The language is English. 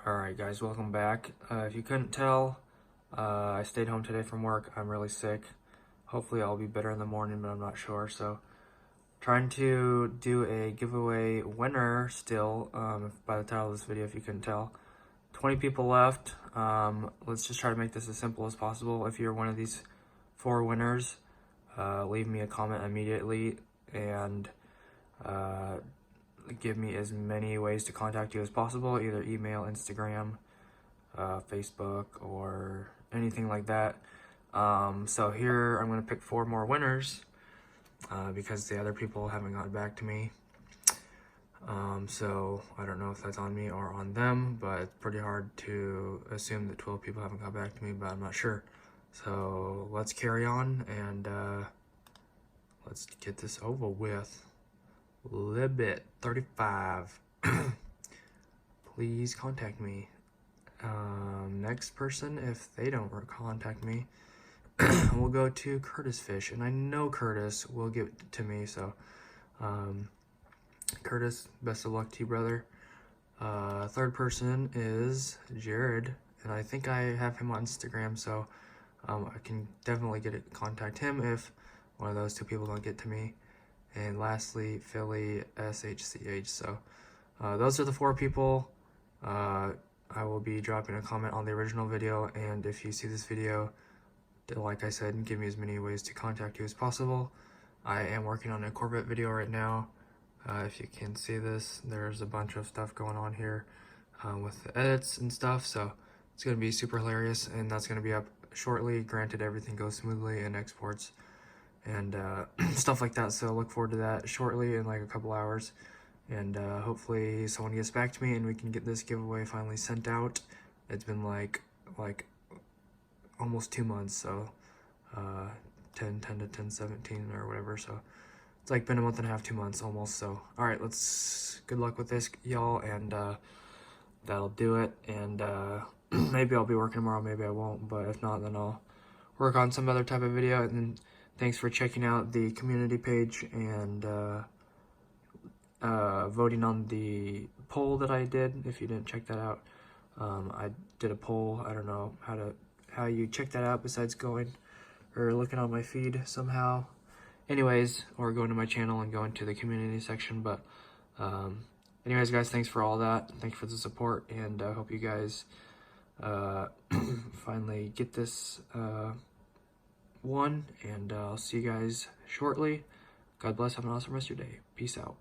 Alright guys, welcome back. If you couldn't tell, I stayed home today from work. I'm really sick. Hopefully I'll be better in the morning, but I'm not sure. So, trying to do a giveaway winner still, by the title of this video, if you couldn't tell. 20 people left. Let's just try to make this as simple as possible. If you're one of these 4 winners, leave me a comment immediately and give me as many ways to contact you as possible, either email, Instagram, Facebook, or anything like that. So here I'm going to pick 4 more winners because the other people haven't gotten back to me. So I don't know if that's on me or on them, but it's pretty hard to assume that 12 people haven't got back to me, but I'm not sure. So let's carry on and let's get this over with. Libit 35. Please contact me. Next person, if they don't contact me, we'll go to Curtis Fish, and I know Curtis will get to me, so Curtis, best of luck to you, brother. Third person is Jared, and I think I have him on Instagram, so I can definitely contact him if one of those 2 people don't get to me. And lastly, Philly SHCH. So those are the 4 people. I will be dropping a comment on the original video, and if you see this video, like I said, give me as many ways to contact you as possible. I am working on a Corvette video right now. If you can see this, there's a bunch of stuff going on here with the edits and stuff, so it's going to be super hilarious, and that's going to be up shortly, granted everything goes smoothly and exports and stuff like that. So look forward to that shortly in like a couple hours, and hopefully someone gets back to me and we can get this giveaway finally sent out. It's been like almost 2 months, so 10 to 10/17 or whatever, so it's like been a month and a half, 2 months almost. So all right, good luck with this, y'all, and that'll do it. And maybe I'll be working tomorrow, maybe I won't, but if not, then I'll work on some other type of video. And then thanks for checking out the community page and voting on the poll that I did. If you didn't check that out, I did a poll. I don't know how you check that out besides going or looking on my feed somehow. Anyways, or going to my channel and going to the community section. But anyways, guys, thanks for all that. Thanks for the support, and I hope you guys finally get this one, and I'll see you guys shortly. God bless. Have an awesome rest of your day. Peace out.